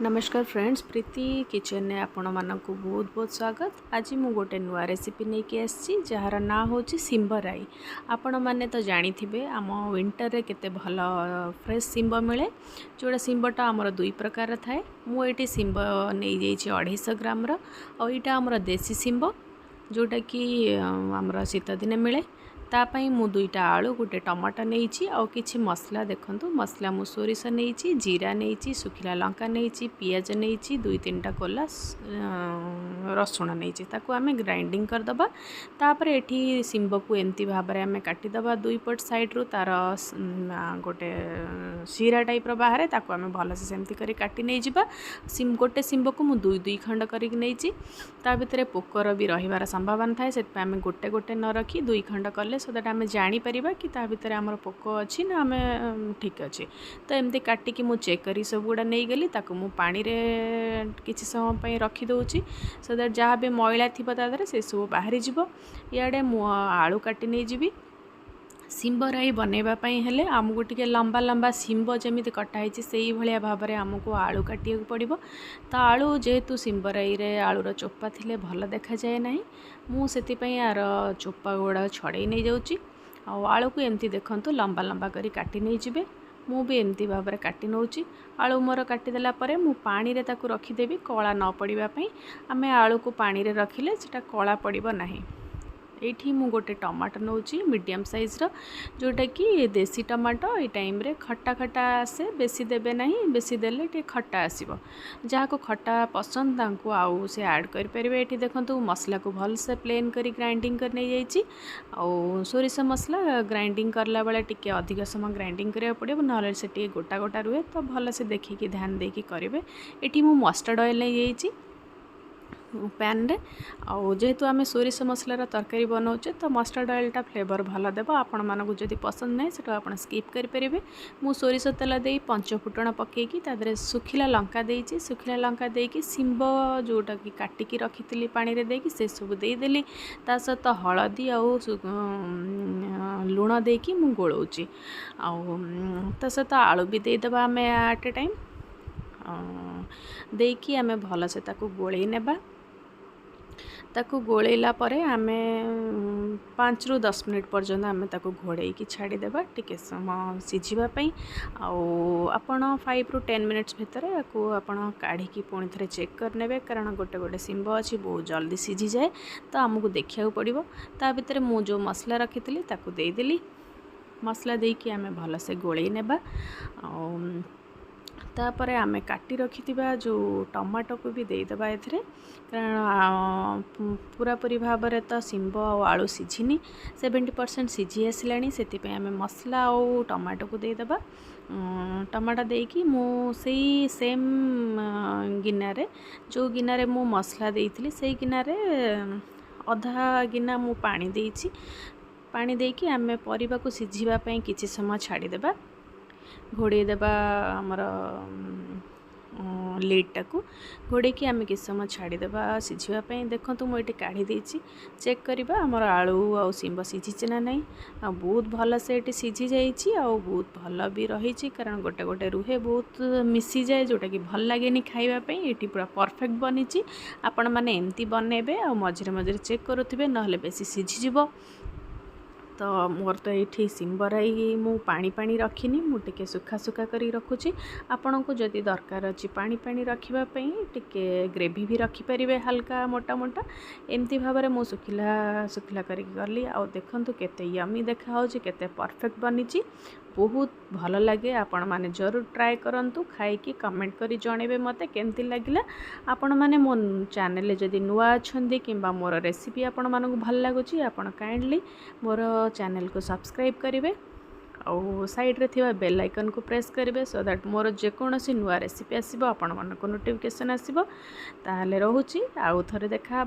नमस्कार फ्रेंड्स, प्रीति किचन ने आपण मानक बहुत बहुत स्वागत। आज मु गोटे नुआ रेसिपी नहीं कि आसी जार ना हो सिंबराई। आपण मैंने तो जानी थे आम विंटर रे केते भल फ्रेश सिंब मिले, जोड़ा सिंबटा आमर दुई प्रकार थाए। मुझे सिंब नहीं जाइए 250 ग्राम रहा आमर देसी सिंब जोटा कि आमर शीत दिने मिले। तापाई मु दुईटा आलू गोटे टमाटो नहीं आउ किछि मसला देखंतु। मसला मु सोरिष नहीं, जीरा नहीं, सुखिला लंका नहीं, पियाज नहीं, दुई तीन टा कोला रसुण नहीं, ताकू आमे ग्राइंडिंग करदबा। तापर एठी सिंब को एमती भाव में आमे काटिदबा दुई पट साइड रू तार गोटे सीरा टाइप रो बाहर ताकू आमे भल से सेमती करी काटी नहीं जिबा। गोटे सिंब को मु दुई दुई खंड करिक नहीं, ता भितरे पोकर भी रहिबार संभावना थाए। सेत आमे गोटे गोटे न रखी दुई खंड कले सो दैट आमे जानी परिबा कि ता भितर हमर पोक अछि ना आमे ठीक अछि। तो एमती काटिकी मु चेक करी सब गुड़ा नहीं गली, ताकू मु पानी रे किछि समय पई रखी दउची सो दैट जहाँ भी मैला थिबा ता देरे से सब बाहरी जिवो। इयाडे मु आलू काटी नहीं जीवी। सिंब राई बनैबा पई हेले आमको टिके लंबा लंबा सिंब जमिति कटाई से भाया भाव में आमको आलू काटिया पड़ो। तो आलू जेहेतु सिंब राई रे आलूर चोपा थिले भल देखा जाए ना, मुझे यार चोपा गुड़ा छड़े नहीं जाऊँगी। आलू को एमती देखंतु लंबा लंबा करी काटी नहीं जिबे। मु भी एमती भाव में काटी नौची। आलू मोर काटिदेला परे मु पानी रे ताकू रखीदेवी कला न पड़िबा पई। आमे आलू को पानी रे रखिले सेटा कला पड़िबो नाही। एठी मु गोटे टमाटो नौची मीडियम साइज रो, जोटा कि देसी टमाटो ए टाइम रे खट्टा खट्टा आसे। बेसी देबे नहीं, बेसी देले टे खट्टा आसीबो। जहाँ को खट्टा पसंद तांको आउ से ऐड कर परिबे। एठी देखंतु मसला को भल से प्लेन करी ग्राइंडिंग कर नै जाईची। आउ सोरिष मसला ग्राइंडिंग करला बेले टिके अधिक समय ग्राइंडिंग करिया पड़िबो, नले से टिके गोटा गोटा रुहे। तो भल से देखिकी ध्यान देकी करिवे। एठी मु मस्टर्ड ऑयल नै जाईची पैन रे। आउ जेहेतु आमे सोरिष मसलार तरकारी बनाऊे तो मस्टर्ड ऑयलटा फ्लेवर भल देव। आपण मानक जदि पसंद नहीं सेटा आपण स्किप करें। मु सोरिष तेल दे पंचफुटण पकईकी तादरे सुखिला लंका देइची। सुखिला लंका देकी सिंब जोटा कि काटिकी रखी पानी रे देकी से सब देदेली। ता सहित हलदी आउ लुण देकी मु गोलौची। आउ ता सहित आलू भी देदेबा आमे एट ए टाइम देकी आमे भल से ताकू गोलई नेबा। ताकू गोलैला परे आमे 5 ରୁ 10 मिनिट पर्यंत आमे ताकू घोड़े की छाड़ी देबा टिके समय सिझिबा पई। आउ आपण 5 ରୁ 10 मिनिट्स भितर याकू आपण काढ़ी की पुणी थरे चेक कर नेबे, कारण गोटे गोटे सिंब अछि बहुत जल्दी सिझी जाए। तो आमको देखिया पड़िबो। ता भितर मु जो मसला रखितली ताकू देई देली। मसला देकी आमे भल से गोलई नेबा। तापर आमे काटी रखिथिबा जो टमाटो को भी देदेबा एथरे, कारण पूरापूरी भाव में तो सिंब और आलू सिझिनी 70% सिझी आसलानी। से आमे मसला और टमाटो को देदेबा। टमाटो देकी मु सेई सेम गिनारे जो गिनारे मु मसला देइथिली सेई गिनारे अधा गिना मु पानी देइछि। पानी देकी आमे परिबा को सिझिबा पई किछि समय छाड़ी देबा। घोड़े देबा आमर लिडटा को घोड़े की आमे किस समय छाड़ी देबा सिझिबा पई। देखंतु मु एटी काढ़ी देइछि। चेक करिबा आमर आलू आउ सिंब सिझिछि ना नहीं। आ बहुत भल से एटी सिझी जाइछि आउ बहुत भल भी रहिछि, कारण गोटे गोटे रुहे बहुत मिसी जाए जोटा कि भल लागेनी खाइबा पई। एटी पूरा परफेक्ट बनिछि। आपण माने एमती बनेबे आ मझिरे मझिरे चेक करुथिबे, नहले बेसी सिझी जिवो। तो मोर तो ये सिंबराई मु पानी पानी रखिनी, मु टिके सुखा सुखा करी रखुची। आपन को जदि दरकार अच्छी पानी पानी रखिबा पई टिके ग्रेवी भी रखिपारे हल्का मोटा मोटा। एमती भाव में मु सुखिला सुखिला करी गली। आ देखंतु केते यमी देखा होची, केते परफेक्ट बनीची। बहुत भल लगे। आपण माने जरूर ट्राए करंतु, खाई कमेंट करी जणेबे मते केमती लागिला। आपण माने मो चैनल जदि नुआ अछंदी किंबा मोर रेसिपी आपण मानकु भल लागुची, आपण काइंडली मोर चैनल को सब्सक्राइब करेंगे और साइड रे थिबा बेल आइकन को प्रेस करेंगे, सो दैट मोर जेकोसी नुआ रेसिपी आसीबो आपण मानक नोटिफिकेशन आसीबो। ताहले रहूची आउ थरे देखा।